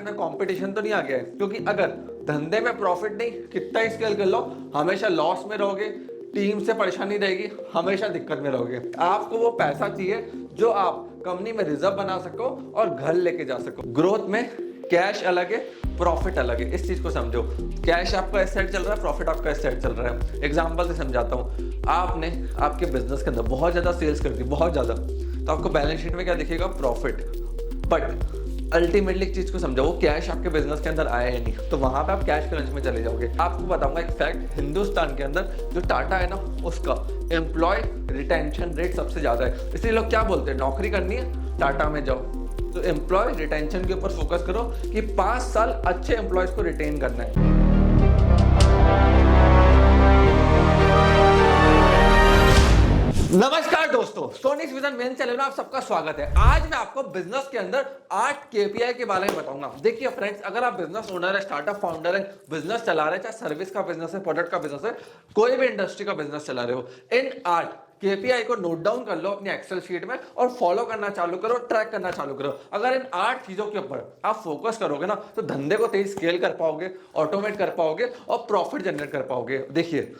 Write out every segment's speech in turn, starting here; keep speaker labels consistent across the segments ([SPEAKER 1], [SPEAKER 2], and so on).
[SPEAKER 1] Market में competition तो नहीं आ गया है, क्योंकि अगर धंधे में प्रॉफिट नहीं, कितना ही स्केल कर लो, हमेशा लॉस में रहोगे, टीम से परेशानी रहेगी, हमेशा दिक्कत में रहोगे। आपको वो पैसा चाहिए जो आप कंपनी में रिजर्व बना सको और घर लेके जा सको। ग्रोथ में कैश अलग है, प्रॉफिट अलग है, इस चीज को समझो। कैश आपका इस साइड चल रहा है, प्रॉफिट आपका इस साइड चल रहा है। एग्जांपल से समझाता हूँ, आपने आपके बिजनेस के अंदर बहुत ज्यादा सेल्स कर दी, बहुत ज्यादा, तो आपको बैलेंस शीट में क्या दिखेगा? प्रॉफिट। बट अल्टीमेटली एक चीज को समझो, वो कैश आपके बिजनेस के अंदर आया ही नहीं, तो वहां पे आप कैश के लंच में चले जाओगे। आपको बताऊंगा एक फैक्ट, हिंदुस्तान के अंदर जो टाटा है ना, उसका एम्प्लॉय रिटेंशन रेट सबसे ज्यादा है। इसलिए लोग क्या बोलते हैं, नौकरी करनी है टाटा में जाओ। तो एम्प्लॉय रिटेंशन के ऊपर फोकस करो कि 5 साल अच्छे एम्प्लॉयज को रिटेन करना है। नमस्कार दोस्तों, सोनीस विजन मेन चैनल में आप सबका स्वागत है। आज मैं आपको बिजनेस के अंदर 8 केपीआई के बारे में बताऊंगा। देखिए फ्रेंड्स, अगर आप बिजनेस ओनर है, स्टार्टअप फाउंडर है, बिजनेस चला रहे हैं, चाहे सर्विस का बिजनेस है, प्रोडक्ट का बिजनेस है, कोई भी इंडस्ट्री का बिजनेस चला रहे हो, इन 8 केपीआई को नोट डाउन कर लो अपनी एक्सेल शीट में और फॉलो करना चालू करो, ट्रैक करना चालू करो। अगर इन 8 चीजों के ऊपर आप फोकस करोगे ना, तो धंधे को तेज स्केल कर पाओगे, ऑटोमेट कर पाओगे और प्रॉफिट जनरेट कर पाओगे। देखिए,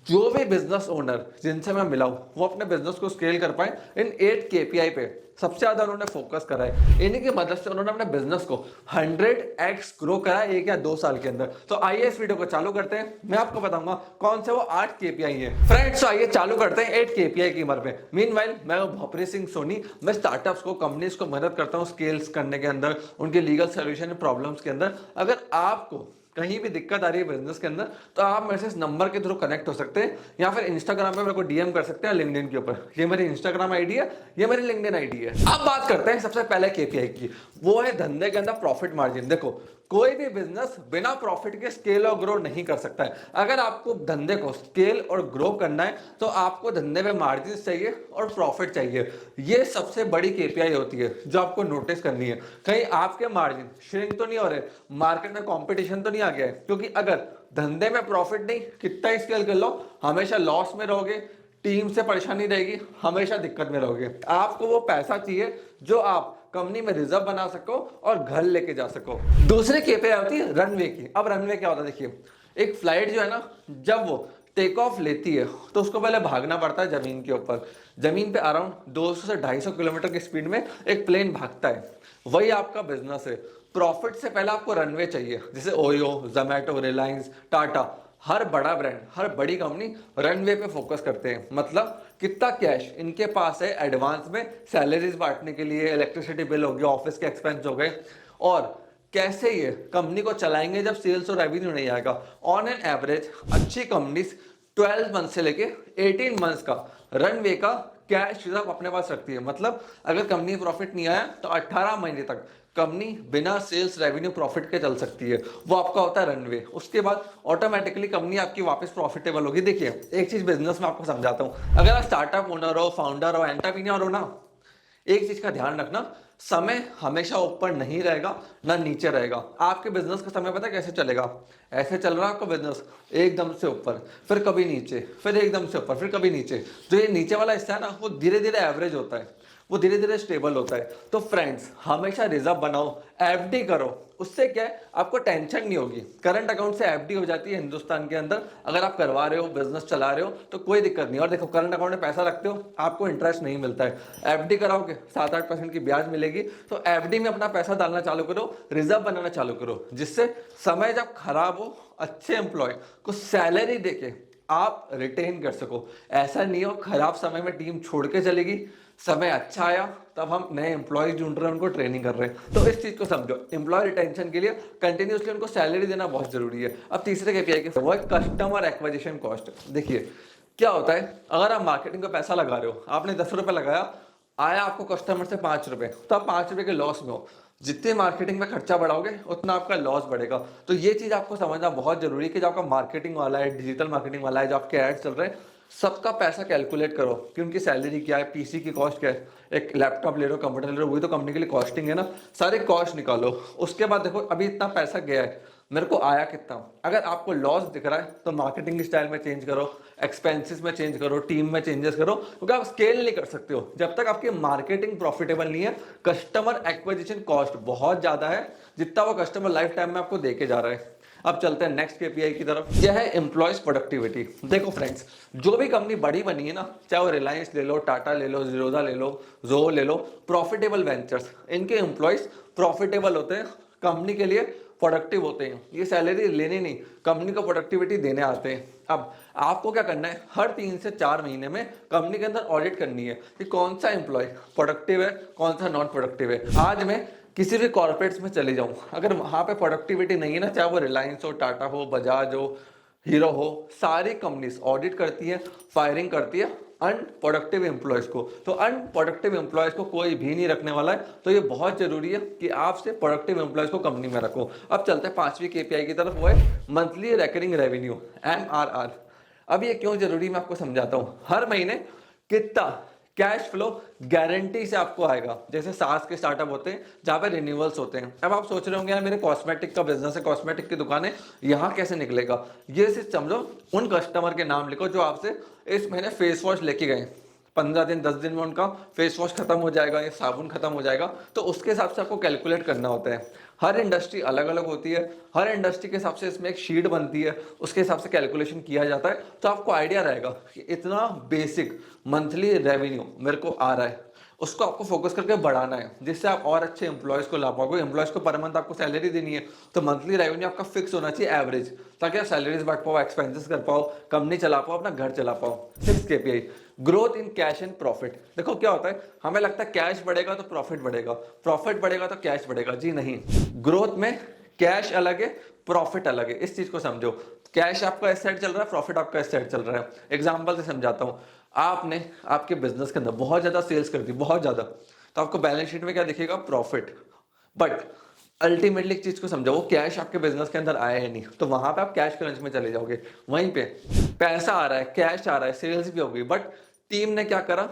[SPEAKER 1] जो भी बिजनेस ओनर जिनसे मैं मिला हूं, वो अपने बिजनेस को स्केल कर पाए इन 8 केपीआई पे सबसे ज्यादा उन्होंने फोकस करा है। इन्हीं की मदद से उन्होंने अपने बिजनेस को 100x ग्रो करा है 1 या 2 साल के अंदर। तो आइए इस वीडियो को चालू करते हैं, मैं आपको बताऊंगा कौन से वो 8 केपीआई है। फ्रेंड्स, तो आइए चालू करते हैं 8 केपीआई की उम्र में। मीनवाइल मैं हूं भोपरी सिंह सोनी, मैं स्टार्टअप्स को, कंपनीज को मदद करता हूं स्केल्स करने के अंदर, उनके लीगल सोल्यूशन प्रॉब्लम्स के अंदर। अगर आपको कहीं भी दिक्कत आ रही है बिजनेस के अंदर, तो आप मेरे से इस नंबर के थ्रू कनेक्ट हो सकते हैं, या फिर इंस्टाग्राम पे मेरे को डीएम कर सकते हैं, लिंक्डइन के ऊपर। ये मेरी इंस्टाग्राम आईडी है, ये मेरी लिंक्डइन आईडी है। अब बात करते हैं सबसे पहले केपीआई की, वो है धंधे के अंदर प्रॉफिट मार्जिन। देखो, कोई भी बिजनेस बिना प्रॉफिट के स्केल और ग्रो नहीं कर सकता है। अगर आपको धंधे को स्केल और ग्रो करना है, तो आपको धंधे में मार्जिन चाहिए और प्रॉफिट चाहिए। ये सबसे बड़ी केपीआई होती है जो आपको नोटिस करनी है। कहीं आपके मार्जिन श्रिंक तो नहीं हो रहे, मार्केट में कंपटीशन तो नहीं आ गया है, क्योंकि अगर धंधे में प्रॉफिट नहीं, कितना ही स्केल कर लो, हमेशा लॉस में रहोगे, टीम से परेशानी रहेगी, हमेशा दिक्कत में रहोगे। आपको वो पैसा चाहिए जो आप कंपनी में रिजर्व बना सको और घर लेके जा सको। दूसरी केपीआई होती है रनवे की। अब रनवे क्या होता है? देखिए, एक फ्लाइट जो है ना, जब वो टेक ऑफ लेती है तो उसको पहले भागना पड़ता है जमीन के ऊपर। जमीन पे अराउंड 200 से 250 किलोमीटर की स्पीड में एक प्लेन भागता है। वही आपका बिजनेस है। प्रॉफिट से पहले आपको रनवे चाहिए। जैसे ओयो, जोमैटो, रिलायंस, टाटा, हर बड़ा ब्रांड, हर बड़ी कंपनी रनवे पे फोकस करते हैं। मतलब कितना कैश इनके पास है एडवांस में, सैलरीज बांटने के लिए, इलेक्ट्रिसिटी बिल हो गया, ऑफिस के एक्सपेंस हो गए, और कैसे ये कंपनी को चलाएंगे जब सेल्स और रेवेन्यू नहीं आएगा। ऑन एन एवरेज अच्छी कंपनीज 12 मंथ से लेके 18 मंथ्स का रनवे का कैश रिजर्व अपने पास रखती है। मतलब अगर कंपनी प्रॉफिट नहीं आया तो 18 महीने तक कंपनी बिना सेल्स रेवेन्यू प्रॉफिट के चल सकती है। वो आपका होता है रनवे। उसके बाद ऑटोमेटिकली कंपनी आपकी वापस प्रॉफिटेबल होगी। देखिए, एक चीज बिजनेस में आपको समझाता हूं। अगर आप स्टार्टअप ओनर हो, फाउंडर हो, एंटरप्रेन्योर हो ना, एक चीज का ध्यान रखना, समय हमेशा ऊपर नहीं रहेगा ना नीचे रहेगा। आपके बिजनेस का समय पता है कैसे चलेगा? ऐसे चल रहा है आपका बिजनेस, एकदम से ऊपर, फिर कभी नीचे, फिर एकदम से ऊपर, फिर कभी नीचे। जो ये नीचे वाला हिस्सा है ना, वो धीरे धीरे एवरेज होता है, वो धीरे धीरे स्टेबल होता है। तो फ्रेंड्स, हमेशा रिजर्व बनाओ, एफडी करो। उससे क्या है, आपको टेंशन नहीं होगी। करंट अकाउंट से एफडी हो जाती है हिंदुस्तान के अंदर। अगर आप करवा रहे हो, बिजनेस चला रहे हो, तो कोई दिक्कत नहीं। और देखो, करंट अकाउंट में पैसा रखते हो, आपको इंटरेस्ट नहीं मिलता है। एफडी कराओगे 7-8% की ब्याज मिलेगी। तो एफडी में अपना पैसा डालना चालू करो, रिजर्व बनाना चालू करो, जिससे समय जब खराब हो, अच्छे एम्प्लॉय को सैलरी देके आप रिटेन कर सको। ऐसा नहीं हो खराब समय में टीम छोड़ के चलेगी, समय अच्छा आया तब हम नए एम्प्लॉय ढूंढ रहे हैं, उनको ट्रेनिंग कर रहे हैं। तो इस चीज को समझो, एम्प्लॉय रिटेंशन के लिए कंटिन्यूअसली उनको सैलरी देना बहुत जरूरी है। अब तीसरे केपीआई के वो है कस्टमर एक्विजिशन कॉस्ट। देखिए, क्या होता है, अगर आप मार्केटिंग का पैसा लगा रहे हो, आपने 10 रुपए लगाया, आया आपको कस्टमर से 5 रुपए, तो आप 5 रुपए के लॉस में हो। जितने मार्केटिंग में खर्चा बढ़ाओगे उतना आपका लॉस बढ़ेगा। तो ये चीज आपको समझना बहुत जरूरी है कि जो आपका मार्केटिंग वाला है, डिजिटल मार्केटिंग वाला है, जो आपके एड्स चल रहे हैं, सबका पैसा कैलकुलेट करो कि उनकी सैलरी क्या है, पीसी की कॉस्ट क्या है, एक लैपटॉप ले लो, कंप्यूटर ले लो, वही तो कंपनी के लिए कॉस्टिंग है ना। सारे कॉस्ट निकालो। उसके बाद देखो, अभी इतना पैसा गया है, मेरे को आया कितना। अगर आपको लॉस दिख रहा है तो मार्केटिंग स्टाइल में चेंज करो, एक्सपेंसेस में चेंज करो, टीम में चेंजेस करो, क्योंकि आप स्केल नहीं कर सकते हो जब तक आपकी मार्केटिंग प्रॉफिटेबल नहीं है। कस्टमर एक्विजिशन कॉस्ट बहुत ज्यादा है जितना वो कस्टमर लाइफ टाइम में आपको देके जा रहा है। अब चलते हैं नेक्स्ट केपीआई की तरफ, यह है एम्प्लॉयज प्रोडक्टिविटी। देखो फ्रेंड्स, जो भी कंपनी बड़ी बनी है ना, चाहे वो रिलायंस ले लो, टाटा ले लो, जीरोधा ले लो, जो ले लो, प्रॉफिटेबल वेंचर्स, इनके एम्प्लॉयज प्रॉफिटेबल होते हैं, कंपनी के लिए प्रोडक्टिव होते हैं। ये सैलरी लेने नहीं, कंपनी को प्रोडक्टिविटी देने आते हैं। अब आपको क्या करना है, हर 3 से 4 महीने में कंपनी के अंदर ऑडिट करनी है कि कौन सा एम्प्लॉय प्रोडक्टिव है, कौन सा नॉन प्रोडक्टिव है। आज मैं किसी भी कॉर्पोरेट्स में चले जाऊं, अगर वहां पे प्रोडक्टिविटी नहीं है ना, चाहे वो रिलायंस हो, टाटा हो, बजाज हो, हीरो हो, सारी कंपनीज ऑडिट करती है, फायरिंग करती है अनप्रोडक्टिव एम्प्लॉयज को। तो अनप्रोडक्टिव एम्प्लॉयज को कोई भी नहीं रखने वाला है। तो ये बहुत जरूरी है कि आपसे प्रोडक्टिव एम्प्लॉयज को कंपनी में रखो। अब चलते हैं 5वीं केपीआई की तरफ, वो है मंथली रिकरिंग रेवेन्यू, MRR। अब ये क्यों जरूरी मैं आपको समझाता हूँ। हर महीने कितना कैश फ्लो गारंटी से आपको आएगा। जैसे सास के स्टार्टअप होते हैं जहां पे रिन्यूअल्स होते हैं। अब आप सोच रहे होंगे यार मेरे कॉस्मेटिक का बिजनेस है, कॉस्मेटिक की दुकान है, यहाँ कैसे निकलेगा। ये सिर्फ समझो, उन कस्टमर के नाम लिखो जो आपसे इस महीने फेस वॉश लेके गए, 15 दिन 10 दिन में उनका फेस वॉश खत्म हो जाएगा या साबुन खत्म हो जाएगा। तो उसके हिसाब से आपको कैलकुलेट करना होता है। हर इंडस्ट्री अलग अलग होती है, हर इंडस्ट्री के हिसाब से इसमें एक शीट बनती है, उसके हिसाब से कैलकुलेशन किया जाता है। तो आपको आइडिया रहेगा कि इतना बेसिक मंथली रेवेन्यू मेरे को आ रहा है, उसको आपको फोकस करके बढ़ाना है, जिससे आप और अच्छे एम्प्लॉयज को ला पाओगे। एम्प्लॉयज को पर मंथ आपको सैलरी देनी है, तो मंथली रेवेन्यू आपका फिक्स होना चाहिए एवरेज, ताकि आप सैलरीज बढ़ पाओ, एक्सपेंसेस कर पाओ, कंपनी चला पाओ, अपना घर चला पाओ। 6 KPI, growth in cash and profit. देखो क्या होता है, हमें लगता है कैश बढ़ेगा तो प्रॉफिट बढ़ेगा, प्रॉफिट बढ़ेगा तो कैश बढ़ेगा। जी नहीं, ग्रोथ में कैश अलग है, प्रॉफिट अलग है। इस चीज को समझो। कैश आपका इस साइड चल रहा है, प्रॉफिट आपका इस साइड चल रहा है। एग्जांपल से समझाता हूं, आपने आपके बिजनेस के अंदर बहुत ज्यादा सेल्स कर दी, बहुत ज्यादा, तो आपको बैलेंस शीट में क्या दिखेगा, प्रॉफिट। बट अल्टीमेटली एक चीज को समझो, वो कैश आपके बिजनेस के अंदर आया ही नहीं, तो वहां पे आप कैश क्रंच में चले जाओगे। वहीं पे पैसा आ रहा है, कैश आ रहा है, सेल्स भी होगी, बट टीम ने क्या करा,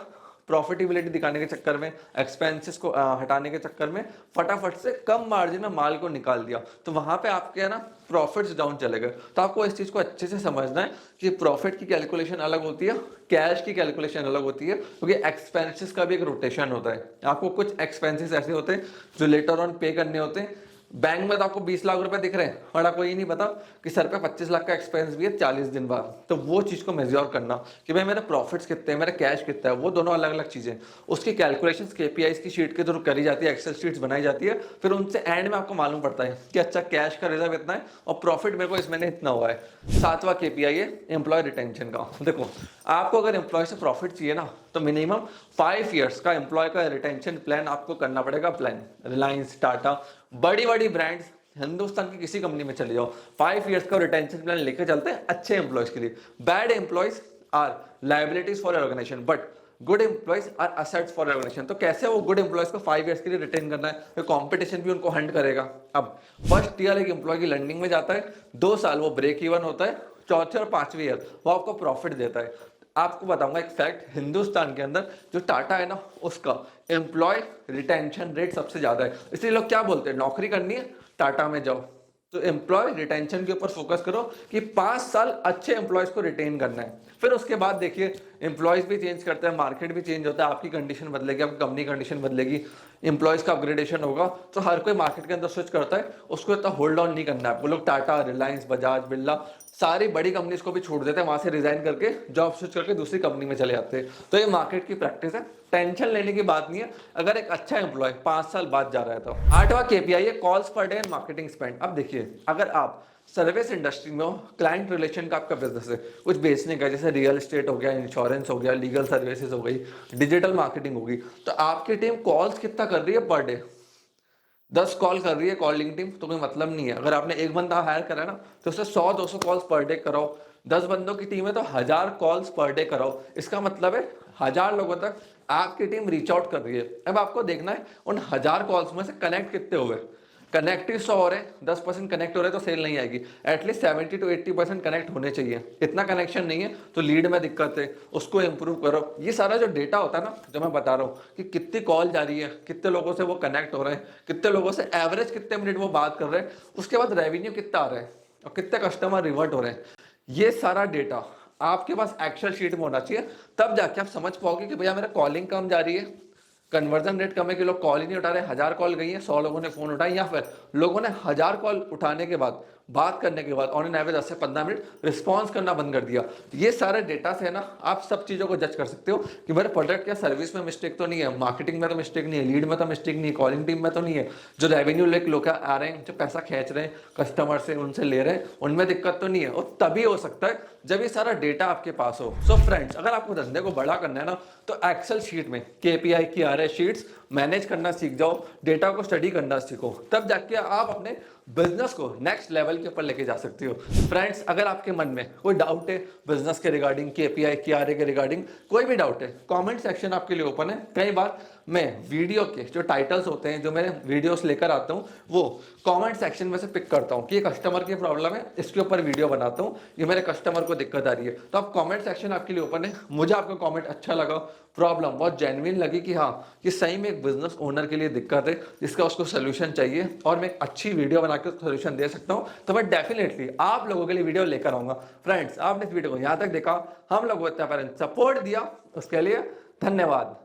[SPEAKER 1] प्रॉफिटेबिलिटी दिखाने के चक्कर में, एक्सपेंसेस को हटाने के चक्कर में फटाफट से कम मार्जिन में माल को निकाल दिया। तो वहां पे आपके ना प्रॉफिट्स डाउन चले गए। तो आपको इस चीज को अच्छे से समझना है कि प्रॉफिट की कैलकुलेशन अलग होती है, कैश की कैलकुलेशन अलग होती है, क्योंकि एक्सपेंसेस का भी एक रोटेशन होता है। आपको कुछ एक्सपेंसेस ऐसे होते हैं जो लेटर ऑन पे करने होते हैं। बैंक में तो आपको 20 लाख रुपए दिख रहे हैं, और आपको ये नहीं पता कि सर पे 25 लाख का एक्सपेंस भी है 40 दिन बाद। तो वो चीज को मेजर करना कि भाई मेरे प्रॉफिट्स कितने हैं, मेरा कैश कितना है, वो दोनों अलग अलग चीजें। उसकी कैलकुलेशन केपीआईज की शीट के थ्रू करी जाती है, एक्सेल शीट्स बनाई जाती है। फिर उनसे एंड में आपको मालूम पड़ता है कि अच्छा कैश का रिजर्व इतना है और प्रॉफिट मेरे को इस महीने इतना हुआ है। 7वां केपीआई है एम्प्लॉय रिटेंशन का। देखो, आपको अगर एम्प्लॉय से प्रॉफिट चाहिए ना, तो मिनिमम 5 ईयर्स का एम्प्लॉय का रिटेंशन प्लान आपको करना पड़ेगा। प्लान रिलायंस, टाटा, बड़ी बड़ी ब्रांड्स, हिंदुस्तान की किसी कंपनी में चले जाओ, 5 ईयर्स का रिटेंशन प्लान लेकर चलते हैं अच्छे एम्प्लॉयज के लिए। Bad employees are liabilities for organisation, but good employees are assets for organisation. तो कैसे वो गुड एम्प्लॉयज को 5 ईयर्स के लिए रिटेन करना है, तो कंपटीशन भी उनको हंट करेगा। अब फर्स्ट ईयर एक एम्प्लॉय की लर्निंग में जाता है, 2 साल वो ब्रेक इवन होता है, चौथे और 5वें ईयर वो आपको प्रॉफिट देता है। आपको बताऊंगा एक फैक्ट, हिंदुस्तान के अंदर जो टाटा है ना, उसका एम्प्लॉय रिटेंशन रेट सबसे ज्यादा है। इसलिए लोग क्या बोलते हैं, नौकरी करनी है टाटा में जाओ। तो एम्प्लॉय रिटेंशन के ऊपर फोकस करो कि 5 साल अच्छे एम्प्लॉयज को रिटेन करना है। फिर उसके बाद देखिए, एम्प्लॉयज भी चेंज करते हैं, मार्केट भी चेंज होता है, आपकी कंडीशन बदलेगी, आपकी कंपनी कंडीशन बदलेगी, एम्प्लॉयज का अपग्रेडेशन होगा। तो हर कोई मार्केट के अंदर स्विच करता है, उसको इतना होल्ड ऑन नहीं करना है। वो लोग टाटा, रिलायंस, बजाज, बिरला, सारी बड़ी कंपनीज को भी छोड़ देते हैं, वहां से रिजाइन करके जॉब स्विच करके दूसरी कंपनी में चले जाते हैं। तो ये मार्केट की प्रैक्टिस है, टेंशन लेने की बात नहीं है अगर एक अच्छा एम्प्लॉय 5 साल बाद जा रहा है तो। 8वां केपीआई है calls per day and marketing spend. अब देखिए, अगर आप सर्विस इंडस्ट्री में हो, क्लाइंट रिलेशन का आपका बिजनेस है, कुछ बेचने का, जैसे रियल एस्टेट हो गया, इंश्योरेंस हो गया, लीगल सर्विसेज हो गई, डिजिटल मार्केटिंग होगी, तो आपकी टीम कॉल्स कितना कर रही है पर डे, 10 कॉल कर रही है कॉलिंग टीम, तो कोई मतलब नहीं है। अगर आपने एक बंदा हायर करा ना, तो उससे 100-200 कॉल्स पर डे कराओ। 10 बंदों की टीम है तो 1000 कॉल्स पर डे कराओ। इसका मतलब है 1000 लोगों तक आपकी टीम रीच आउट कर रही है। अब आपको देखना है उन 1000 कॉल्स में से कनेक्ट कितने हुए। कनेक्ट ही 100 हो रहे हैं, 10% कनेक्ट हो रहे हैं तो सेल नहीं आएगी। एटलीस्ट 70 to 80% कनेक्ट होने चाहिए। इतना कनेक्शन नहीं है तो लीड में दिक्कत है, उसको इंप्रूव करो। ये सारा जो डेटा होता है ना, जो मैं बता रहा हूँ कि कितनी कॉल जा रही है, कितने लोगों से वो कनेक्ट हो रहे हैं, कितने लोगों से एवरेज कितने मिनट वो बात कर रहे हैं, उसके बाद रेवेन्यू कितना आ रहा है और कितने कस्टमर रिवर्ट हो रहे हैं, ये सारा डेटा आपके पास एक्सेल शीट में होना चाहिए। तब जाके आप समझ पाओगे कि भैया मेरा कॉलिंग कम जा रही है, कन्वर्जन रेट कम है कि लोग कॉल ही नहीं उठा रहे। 1000 कॉल गई है, 100 लोगों ने फोन उठाई, या फिर लोगों ने 1000 कॉल उठाने के बाद, बात करने के बाद ऑन एन एवरेज 10 से 15 मिनट रिस्पॉन्स करना बंद कर दिया। ये सारे डेटा से ना आप सब चीज़ों को जज कर सकते हो कि मेरे प्रोडक्ट या सर्विस में मिस्टेक तो नहीं है, मार्केटिंग में तो मिस्टेक नहीं है, लीड में तो मिस्टेक नहीं है, कॉलिंग टीम में तो नहीं है, जो रेवेन्यू लेके लोग आ रहे हैं, जो पैसा खींच रहे हैं कस्टमर से, उनसे ले रहे हैं, उनमें दिक्कत तो नहीं है। और तभी हो सकता है जब ये सारा डेटा आपके पास हो। सो फ्रेंड्स, अगर आपको धंधे को बड़ा करना है ना, तो एक्सेल शीट में KPI की RS शीट्स मैनेज करना सीख जाओ, डेटा को स्टडी करना सीखो, तब जाके आप अपने बिजनेस को नेक्स्ट लेवल के ऊपर लेके जा सकते हो। फ्रेंड्स, अगर आपके मन में कोई डाउट है बिजनेस के रिगार्डिंग, KPI की RA के रिगार्डिंग, कोई भी डाउट है, कमेंट सेक्शन आपके लिए ओपन है। कई बार मैं वीडियो के जो टाइटल्स होते हैं, जो मैंने वीडियोस लेकर आता हूँ, वो कमेंट सेक्शन में से पिक करता हूँ कि ये कस्टमर की प्रॉब्लम है, इसके ऊपर वीडियो बनाता हूँ, ये मेरे कस्टमर को दिक्कत आ रही है। तो आप कमेंट सेक्शन आपके लिए ओपन है। मुझे आपका कमेंट अच्छा लगा, प्रॉब्लम बहुत जेन्युइन लगी कि हाँ, कि सही में एक बिजनेस ओनर के लिए दिक्कत है जिसका उसको सोल्यूशन चाहिए और मैं एक अच्छी वीडियो बनाकर सोल्यूशन दे सकता हूँ, तो मैं डेफिनेटली आप लोगों के लिए वीडियो लेकर आऊंगा। फ्रेंड्स, आपने इस वीडियो को यहाँ तक देखा, हम लोगों को सपोर्ट दिया, उसके लिए धन्यवाद।